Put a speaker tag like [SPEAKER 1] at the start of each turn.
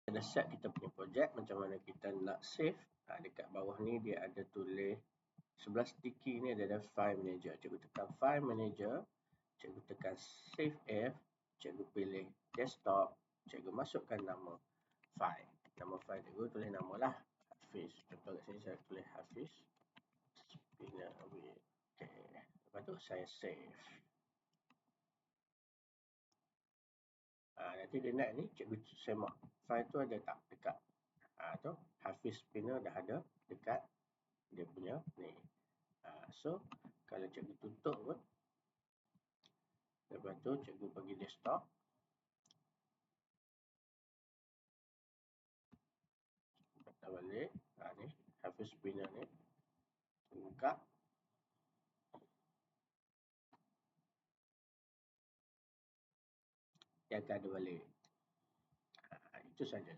[SPEAKER 1] Dah set kita punya projek, macam mana kita nak save. Dekat bawah ni dia ada tulis sebelah sticky ni ada file manager. Cikgu tekan file manager, cikgu tekan save as, cikgu pilih desktop, cikgu masukkan nama file. Nama file cikgu tulis nama lah Hafiz. Contoh kat sini saya tulis Hafiz Spinner with. Okay. Lepas tu saya save. Nanti dia nak ni cikgu semak file tu ada tak dekat tu Hafiz Spinner dah ada dekat dia punya ni. So kalau cikgu tutup pun, lepas tu cikgu pergi desktop, patah balik ni Hafiz Spinner ni buka, dia akan ada balik. Itu saja.